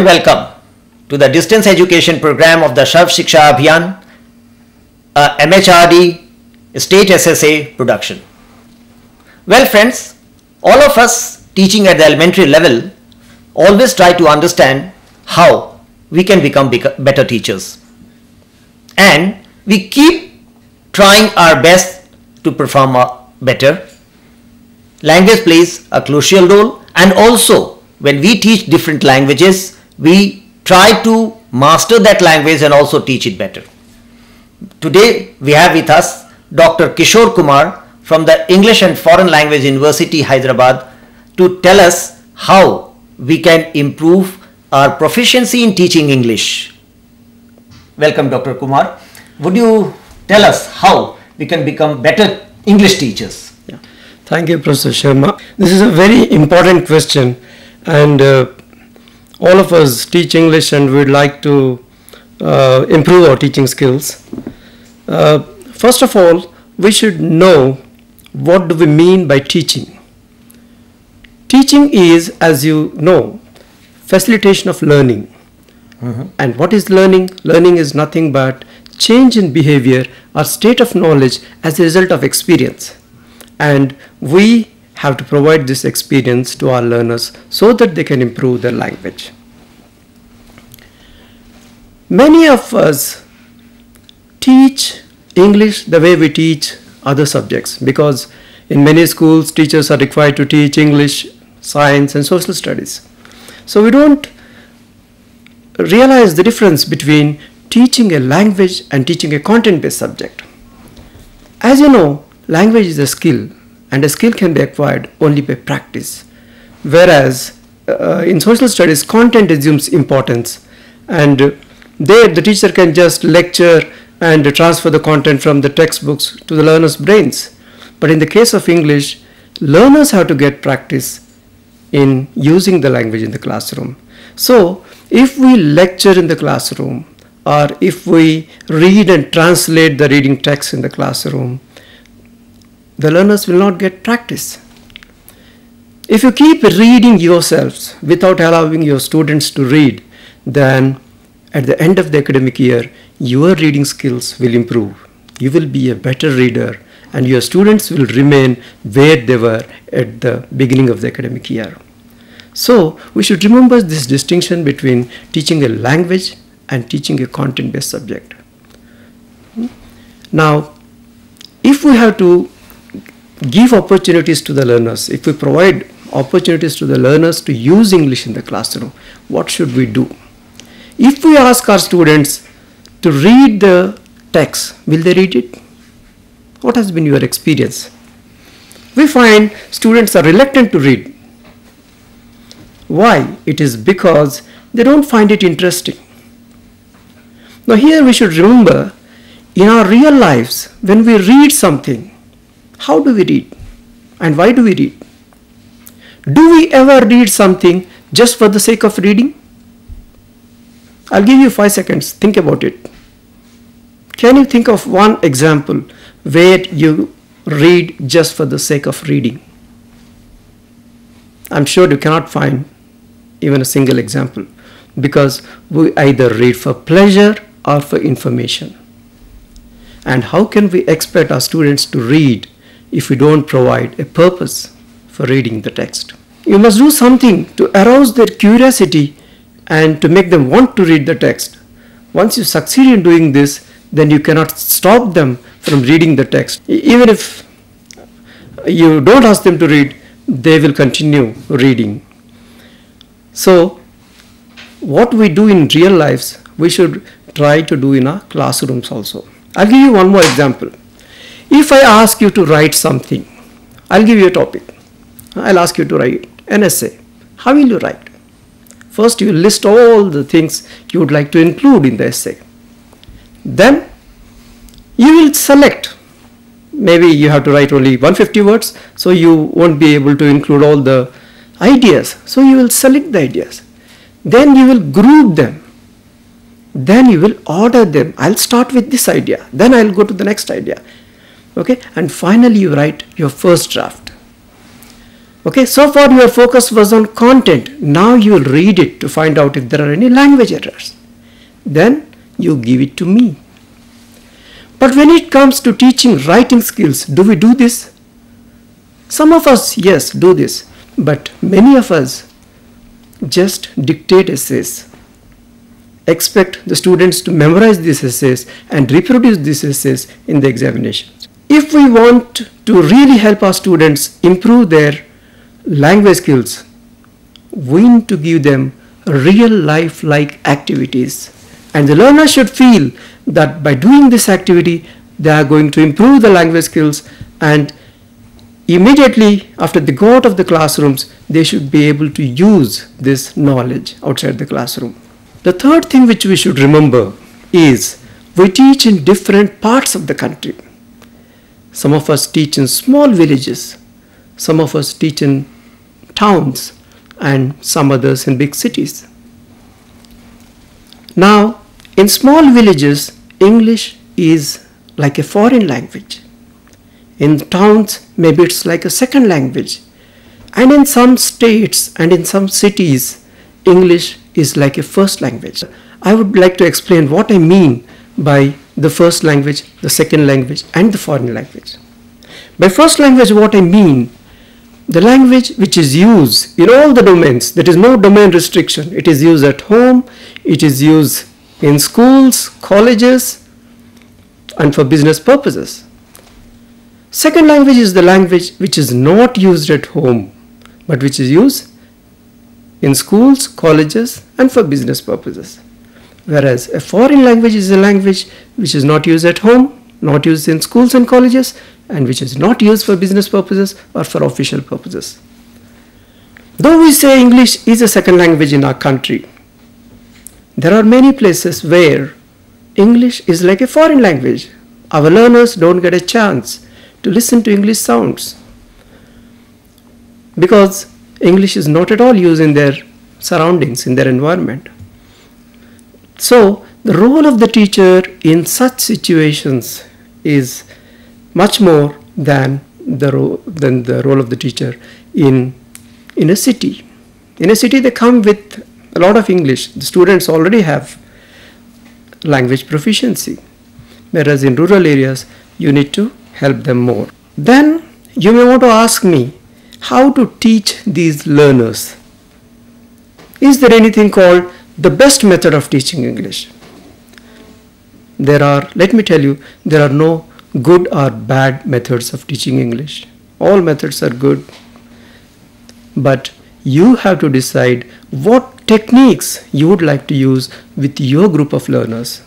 warm welcome to the distance education program of the Sarv Shiksha Abhiyan, MHRD State SSA production. Well friends, all of us teaching at the elementary level always try to understand how we can become better teachers. And we keep trying our best to perform better. Language plays a crucial role, and also when we teach different languages, we try to master that language and also teach it better. Today we have with us Dr. Kishore Kumar from the English and Foreign Language University, Hyderabad, to tell us how we can improve our proficiency in teaching English. Welcome, Dr. Kumar. Would you tell us how we can become better English teachers? Yeah. Thank you, Professor Sharma. This is a very important question, and all of us teach English and we'd like to improve our teaching skills. First of all, we should know what do we mean by teaching. Teaching is, as you know, facilitation of learning. And what is learning? Learning is nothing but change in behavior or state of knowledge as a result of experience. And we have to provide this experience to our learners so that they can improve their language. Many of us teach English the way we teach other subjects, because in many schools teachers are required to teach English, science and social studies. So we don't realize the difference between teaching a language and teaching a content-based subject. As you know, language is a skill, and a skill can be acquired only by practice. Whereas in social studies, content assumes importance, and there the teacher can just lecture and transfer the content from the textbooks to the learners' brains. But in the case of English, learners have to get practice in using the language in the classroom. So if we lecture in the classroom, or if we read and translate the reading text in the classroom, the learners will not get practice. If you keep reading yourselves without allowing your students to read, then at the end of the academic year, your reading skills will improve. You will be a better reader, and your students will remain where they were at the beginning of the academic year. So we should remember this distinction between teaching a language and teaching a content-based subject. Now, if we have to give opportunities to the learners, if we provide opportunities to the learners to use English in the classroom, what should we do? If we ask our students to read the text, will they read it? What has been your experience? We find students are reluctant to read. Why? It is because they don't find it interesting. Now here we should remember, in our real lives, when we read something, how do we read? And why do we read? Do we ever read something just for the sake of reading? I'll give you 5 seconds. Think about it. Can you think of one example where you read just for the sake of reading? I'm sure you cannot find even a single example, because we either read for pleasure or for information. And how can we expect our students to read if we don't provide a purpose for reading the text? You must do something to arouse their curiosity and to make them want to read the text. Once you succeed in doing this, then you cannot stop them from reading the text. Even if you don't ask them to read, they will continue reading. So what we do in real lives, we should try to do in our classrooms also. I'll give you one more example. If I ask you to write something, I'll give you a topic. I'll ask you to write an essay. How will you write? First, you list all the things you would like to include in the essay. Then you will select. Maybe you have to write only 150 words, so you won't be able to include all the ideas. So you will select the ideas. Then you will group them. Then you will order them. I'll start with this idea. Then I'll go to the next idea. Okay? And finally you write your first draft. Okay, so far your focus was on content. Now you will read it to find out if there are any language errors. Then you give it to me. But when it comes to teaching writing skills, do we do this? Some of us, yes, do this. But many of us just dictate essays. Expect the students to memorize these essays and reproduce these essays in the examinations. If we want to really help our students improve their language skills, we need to give them real life-like activities. And the learner should feel that by doing this activity, they are going to improve the language skills, and immediately after they go out of the classrooms, they should be able to use this knowledge outside the classroom. The third thing which we should remember is we teach in different parts of the country. Some of us teach in small villages, some of us teach in towns, and some others in big cities. Now, in small villages, English is like a foreign language. In towns, maybe it's like a second language. And in some states and in some cities, English is like a first language. I would like to explain what I mean by the first language, the second language, and the foreign language. By first language, what I mean, the language which is used in all the domains. There is no domain restriction. It is used at home, it is used in schools, colleges, and for business purposes. Second language is the language which is not used at home, but which is used in schools, colleges, and for business purposes. Whereas a foreign language is a language which is not used at home, not used in schools and colleges, and which is not used for business purposes or for official purposes. Though we say English is a second language in our country, there are many places where English is like a foreign language. Our learners don't get a chance to listen to English sounds because English is not at all used in their surroundings, in their environment. So, the role of the teacher in such situations is much more than the role of the teacher in a city. In a city, they come with a lot of English. The students already have language proficiency, whereas in rural areas, you need to help them more. Then you may want to ask me how to teach these learners. Is there anything called the best method of teaching English? Let me tell you, there are no good or bad methods of teaching English. All methods are good, but you have to decide what techniques you would like to use with your group of learners.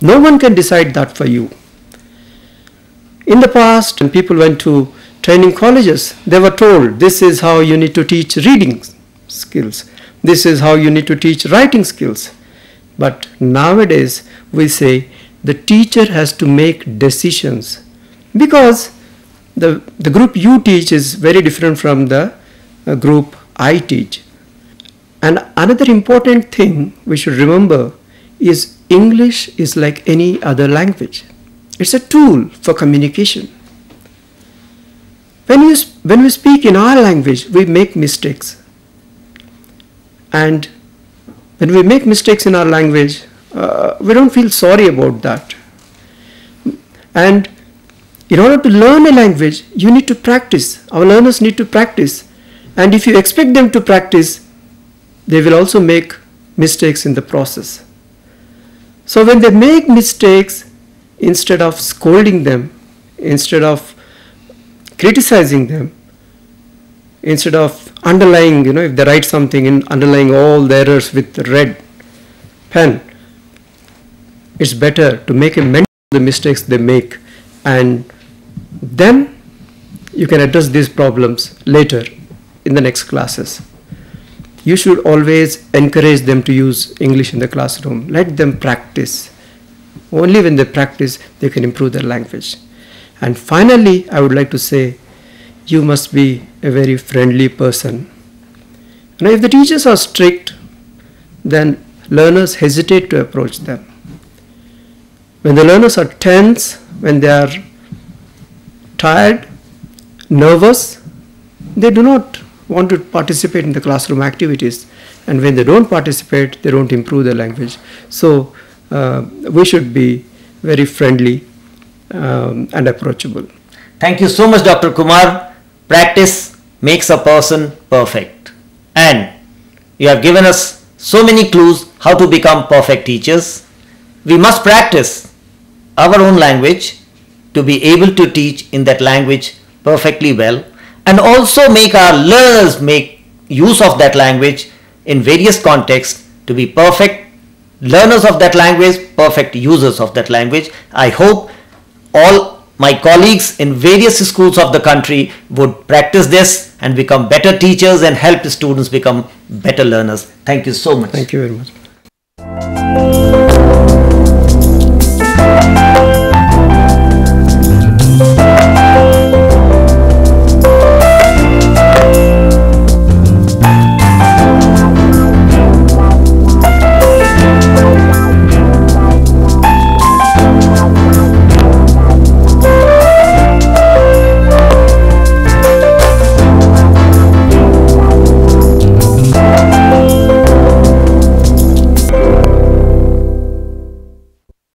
No one can decide that for you. In the past, when people went to training colleges, they were told this is how you need to teach reading skills. This is how you need to teach writing skills. But nowadays, we say the teacher has to make decisions because the group you teach is very different from the group I teach. And another important thing we should remember is English is like any other language. It's a tool for communication. When we speak in our language, we make mistakes. And when we make mistakes in our language, we don't feel sorry about that. And in order to learn a language, you need to practice. Our learners need to practice. And if you expect them to practice, they will also make mistakes in the process. So when they make mistakes, instead of scolding them, instead of criticizing them, instead of underlying, if they write something and underlying all the errors with red pen, it's better to make a mention of the mistakes they make, and then you can address these problems later in the next classes. You should always encourage them to use English in the classroom. Let them practice. Only when they practice, they can improve their language. And finally, I would like to say, you must be a very friendly person. Now, if the teachers are strict, then learners hesitate to approach them. When the learners are tense, when they are tired, nervous, they do not want to participate in the classroom activities, and when they don't participate, they don't improve their language. So we should be very friendly and approachable. Thank you so much, Dr. Kumar. Practice makes a person perfect. And you have given us so many clues how to become perfect teachers. We must practice our own language to be able to teach in that language perfectly well, and also make our learners make use of that language in various contexts to be perfect learners of that language, perfect users of that language. I hope all my colleagues in various schools of the country would practice this and become better teachers and help students become better learners. Thank you so much. Thank you very much.